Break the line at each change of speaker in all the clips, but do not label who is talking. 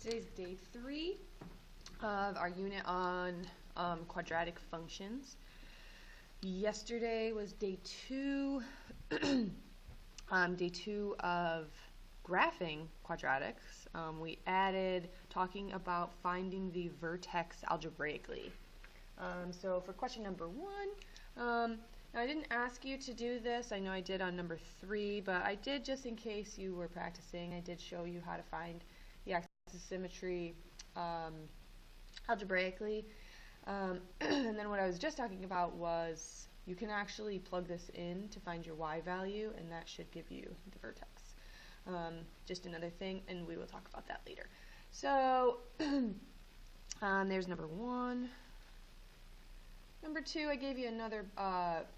Today's day 3 of our unit on quadratic functions. Yesterday was day 2, day 2 of graphing quadratics. We added talking about finding the vertex algebraically. So for question number 1, now I didn't ask you to do this. I know I did on number 3, but I did, just in case you were practicing, I did show you how to find the axis of symmetry algebraically. And then what I was just talking about was you can actually plug this in to find your y value, and that should give you the vertex. Just another thing, and we will talk about that later. So there's number 1. Number 2, I gave you another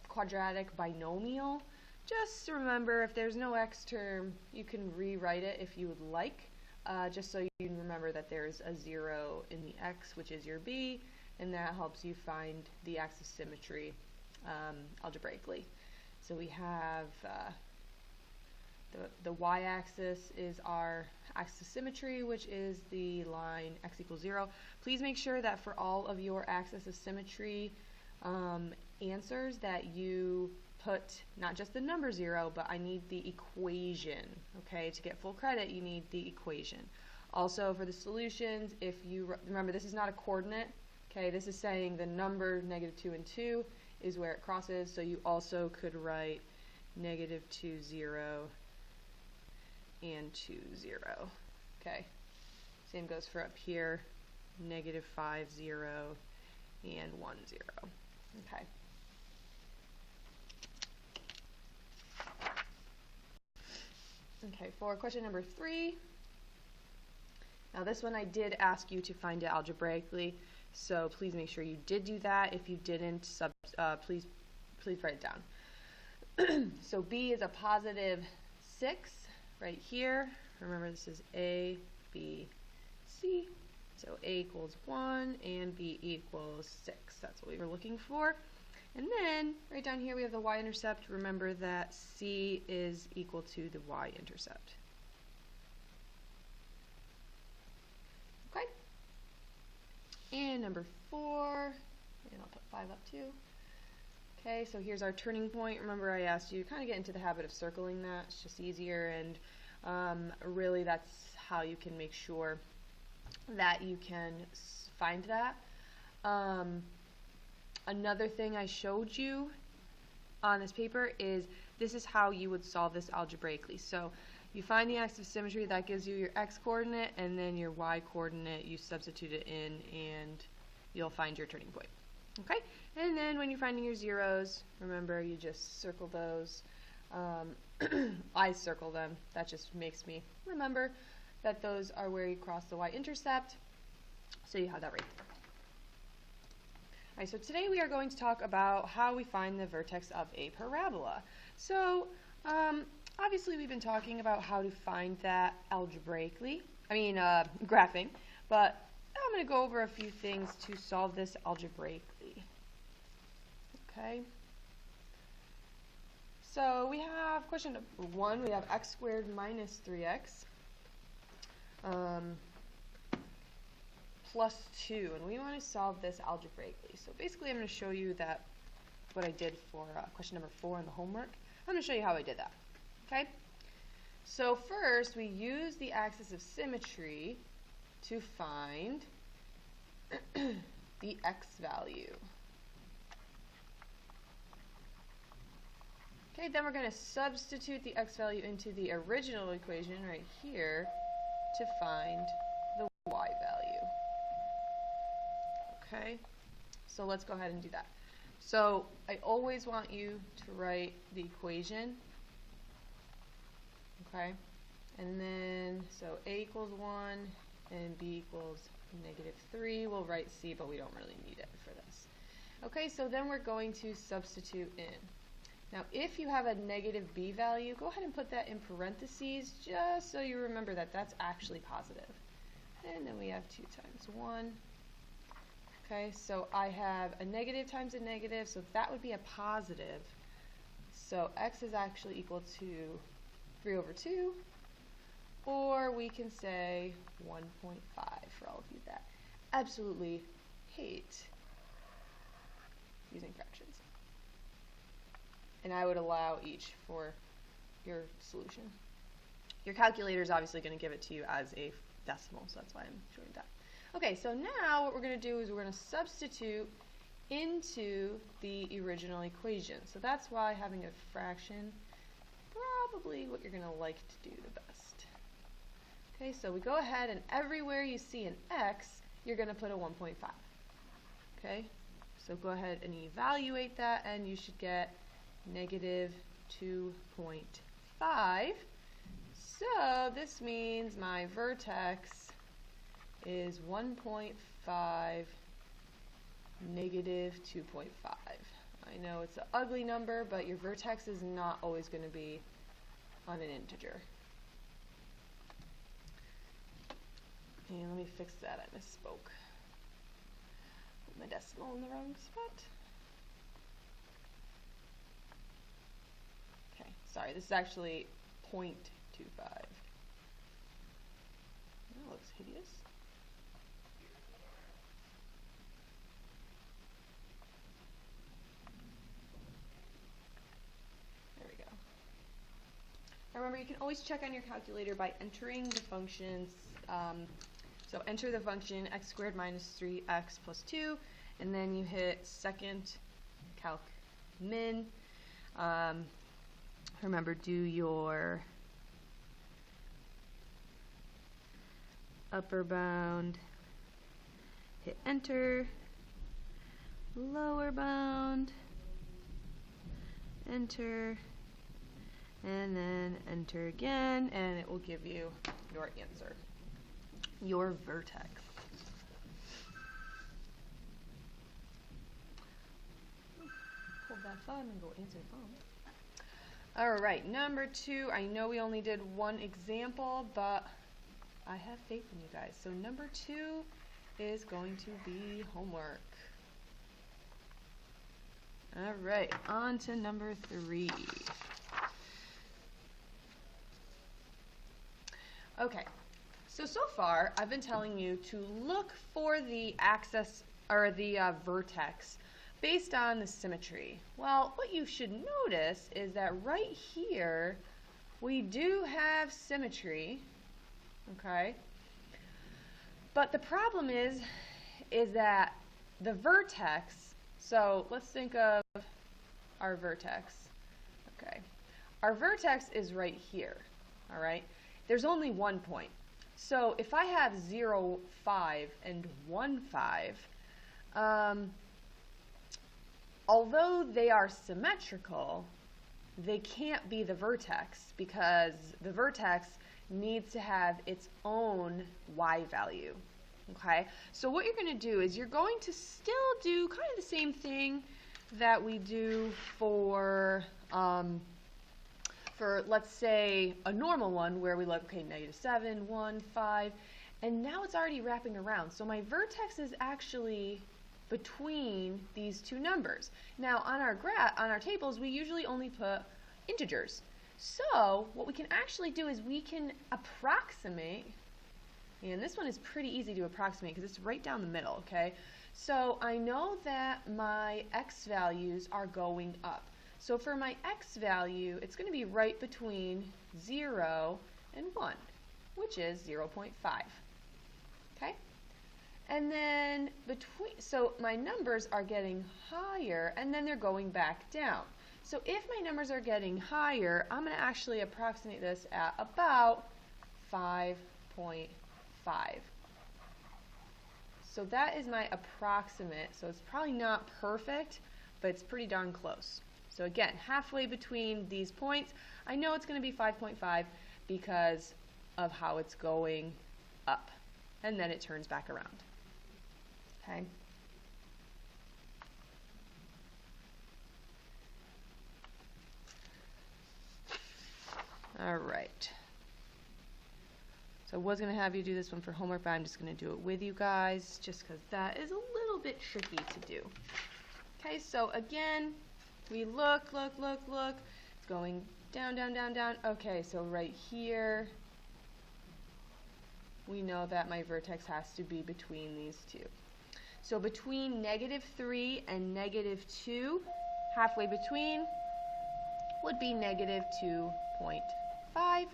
quadratic binomial. Just remember, if there's no x term, you can rewrite it if you would like, just so you can remember that there's a 0 in the x, which is your b, and that helps you find the axis of symmetry algebraically. So we have the y-axis is our axis of symmetry, which is the line x equals 0. Please make sure that for all of your axis of symmetry answers that you put not just the number 0, but I need the equation. Okay, to get full credit, you need the equation. Also, for the solutions, if you remember, this is not a coordinate. Okay, this is saying the number -2 and 2 is where it crosses. So you also could write -2, 0, and 2, 0. Okay, same goes for up here, -5, 0, and 1, 0. Okay. Okay, for question number 3, now this one I did ask you to find it algebraically, so please make sure you did do that. If you didn't, please write it down. So b is a positive 6 right here. Remember, this is a, b, c. So a equals 1 and b equals 6. That's what we were looking for. And then right down here we have the y-intercept. Remember that c is equal to the y-intercept. Okay. And number 4, and I'll put 5 up too. Okay, so here's our turning point. Remember, I asked you to kind of get into the habit of circling that. It's just easier, and really that's how you can make sure that you can find that. Another thing I showed you on this paper is this is how you would solve this algebraically. So you find the axis of symmetry, that gives you your x coordinate, and then your y coordinate, you substitute it in, and you'll find your turning point. Okay? And then when you're finding your zeros, remember, you just circle those. I circle them. That just makes me remember that those are where you cross the y-intercept. So you have that right there. Alright, so today we are going to talk about how we find the vertex of a parabola. So obviously we've been talking about how to find that algebraically, graphing, but I'm going to go over a few things to solve this algebraically. Okay. So we have question number 1, we have x squared minus 3x plus 2, and we want to solve this algebraically. So basically I'm going to show you that what I did for question number 4 in the homework. I'm going to show you how I did that. Okay? So first we use the axis of symmetry to find the x value. Okay, then we're going to substitute the x value into the original equation right here to find the y value. Okay, so let's go ahead and do that. So I always want you to write the equation. Okay, and then so a equals 1 and b equals -3. We'll write c, but we don't really need it for this. Okay, so then we're going to substitute in. Now, if you have a negative b value, go ahead and put that in parentheses just so you remember that that's actually positive. And then we have 2 times 1. Okay, so I have a negative times a negative, so that would be a positive. So x is actually equal to 3/2 or we can say 1.5 for all of you that absolutely hate using fractions. And I would allow each for your solution. Your calculator is obviously going to give it to you as a decimal, so that's why I'm showing that. Okay, so now what we're going to do is we're going to substitute into the original equation. So that's why having a fraction probably what you're going to like to do the best. Okay, so we go ahead and everywhere you see an x, you're going to put a 1.5. Okay, so go ahead and evaluate that and you should get negative 2.5. So this means my vertex is 1.5, negative 2.5. I know it's an ugly number, but your vertex is not always going to be on an integer. And let me fix that, I misspoke. Put my decimal in the wrong spot. Okay, sorry, this is actually 0.25. That looks hideous. There we go. Now remember, you can always check on your calculator by entering the functions. So enter the function x squared minus 3x plus 2, and then you hit second calc min. Remember, do your upper bound, hit enter, lower bound, enter, and then enter again, and it will give you your answer, your vertex. Hold that phone and go answer the phone. Alright, number 2, I know we only did one example, but I have faith in you guys. So number 2 is going to be homework. Alright, on to number 3. Okay, so far I've been telling you to look for the axis or the vertex based on the symmetry. Well, what you should notice is that right here we do have symmetry, okay? But the problem is that the vertex, so let's think of our vertex, okay? Our vertex is right here, all right? There's only one point. So if I have 0, 5, and 1, 5, although they are symmetrical, they can't be the vertex because the vertex needs to have its own y value. Okay? So what you're going to do is you're going to still do kind of the same thing that we do for let's say a normal one where we look, okay, -7, 1, 5, and now it's already wrapping around. So my vertex is actually between these two numbers. Now on our tables we usually only put integers. So what we can actually do is we can approximate, and this one is pretty easy to approximate because it's right down the middle, okay? So I know that my x values are going up. So for my x value, it's going to be right between 0 and 1, which is 0.5. Okay? And then so my numbers are getting higher, and then they're going back down. So if my numbers are getting higher, I'm going to actually approximate this at about 5.5. So that is my approximate. So it's probably not perfect, but it's pretty darn close. So again, halfway between these points, I know it's going to be 5.5 because of how it's going up. And then it turns back around. Okay? All right. So I was going to have you do this one for homework, but I'm just going to do it with you guys just because that is a little bit tricky to do. Okay, so again, we look. It's going down, down, down, down. Okay, so right here, we know that my vertex has to be between these two. So between -3 and -2, halfway between, would be -2.5.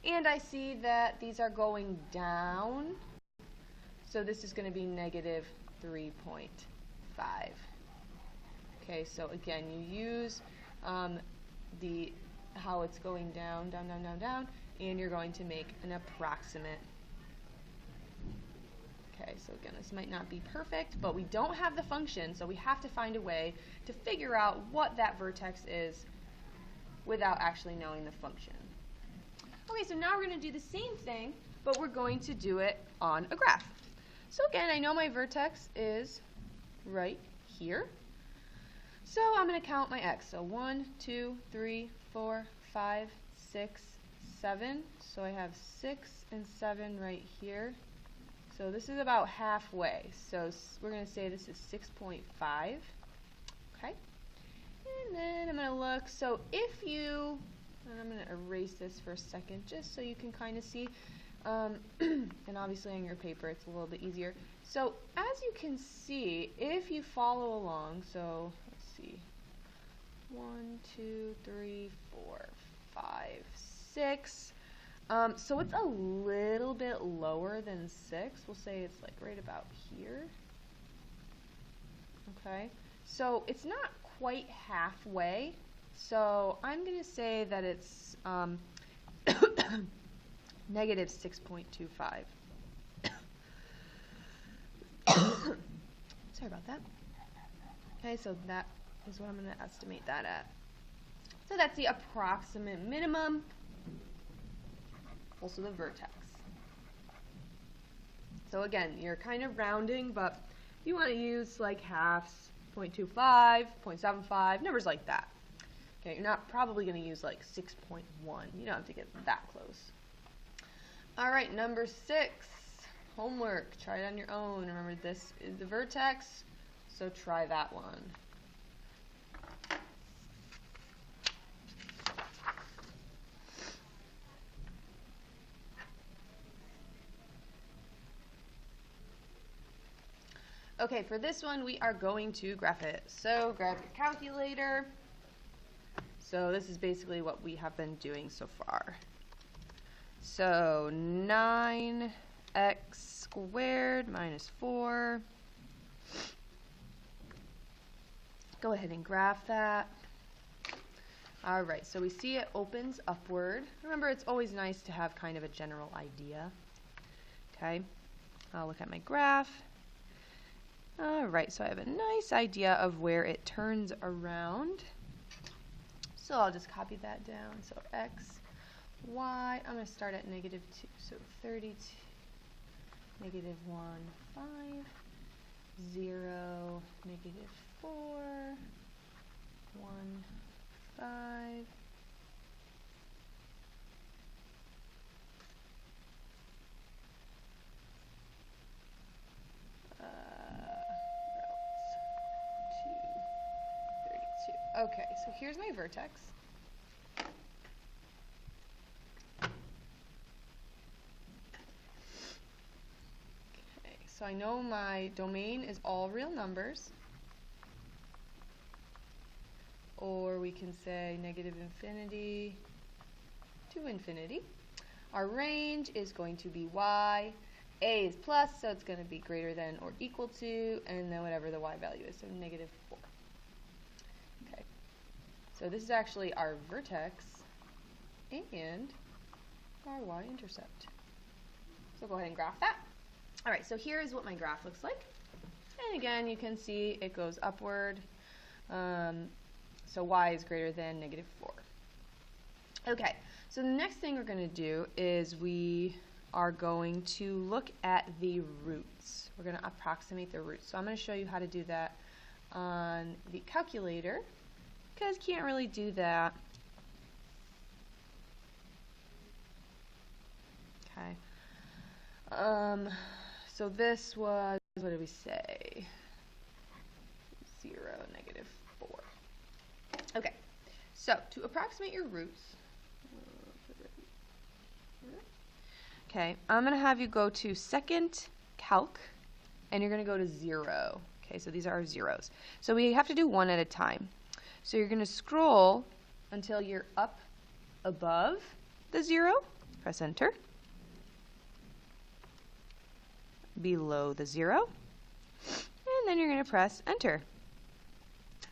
And I see that these are going down, so this is going to be -3.5. Okay, so again, you use how it's going down, down, down, down, down, and you're going to make an approximate. Okay, so again, this might not be perfect, but we don't have the function, so we have to find a way to figure out what that vertex is without actually knowing the function. Okay, so now we're going to do the same thing, but we're going to do it on a graph. So again, I know my vertex is right here. So I'm going to count my x. So 1, 2, 3, 4, 5, 6, 7. So I have 6 and 7 right here. So this is about halfway. So we're going to say this is 6.5. Okay. And then I'm going to look. So if you, and I'm going to erase this for a second just so you can kind of see. And obviously on your paper it's a little bit easier. So as you can see, if you follow along, so let's see, 1, 2, 3, 4, 5, 6. So it's a little bit lower than 6. We'll say it's like right about here. Okay, so it's not quite halfway. So I'm going to say that it's -6.25. Sorry about that. Okay, so that is what I'm going to estimate that at. So that's the approximate minimum, also the vertex. So again, you're kind of rounding, but you want to use like halves, 0.25, 0.75, numbers like that. Okay, you're not probably going to use like 6.1. You don't have to get that close. All right, number 6, homework. Try it on your own. Remember, this is the vertex, so try that one. Okay, for this one, we are going to graph it. So grab your calculator. So this is basically what we have been doing so far. So 9x squared minus 4. Go ahead and graph that. All right, so we see it opens upward. Remember, it's always nice to have kind of a general idea. Okay, I'll look at my graph. All right, so I have a nice idea of where it turns around. So I'll just copy that down. So x, y, I'm going to start at -2. So 32, -1, 5, 0, -4, 1, 5. Okay, so here's my vertex. Okay, so I know my domain is all real numbers. Or we can say -infinity to infinity. Our range is going to be y. A is plus, so it's going to be greater than or equal to, and then whatever the y value is, so -4. So this is actually our vertex and our y-intercept. So go ahead and graph that. All right, so here is what my graph looks like. And again, you can see it goes upward. So y is greater than -4. Okay, so the next thing we're going to do is we are going to look at the roots. We're going to approximate the roots. So I'm going to show you how to do that on the calculator, because you can't really do that. Okay. So this was, what did we say? 0, -4. Okay. So to approximate your roots, Okay, I'm going to have you go to second calc, and you're going to go to 0. Okay, so these are our zeros. So we have to do one at a time. So you're going to scroll until you're up above the 0. Press enter. Below the 0. And then you're going to press enter.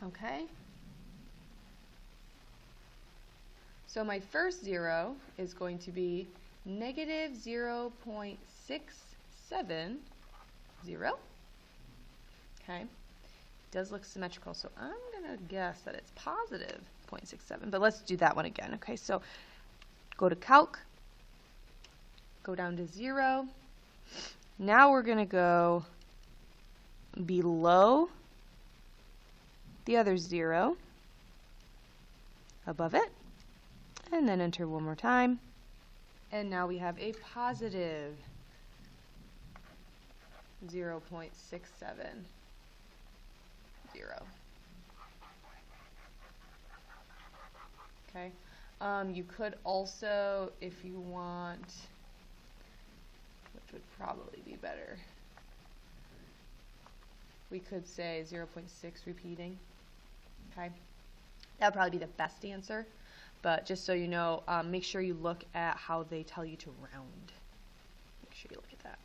Okay. So my first 0 is going to be negative 0.670. Okay. It does look symmetrical, so I'm going to guess that it's positive 0.67, but let's do that one again. Okay, so go to calc, go down to 0. Now we're going to go below the other 0, above it, and then enter one more time. And now we have a positive 0.670. Okay. You could also, if you want, which would probably be better, we could say 0.6 repeating. Okay. That would probably be the best answer. But just so you know, make sure you look at how they tell you to round. Make sure you look at that.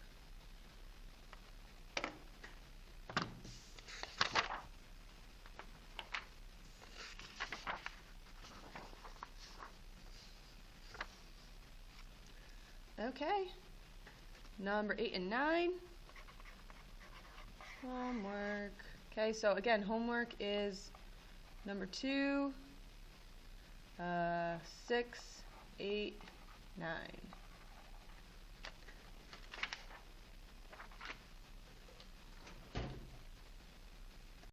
Okay, number 8 and 9, homework. Okay, so again, homework is number 2, 6, 8, 9.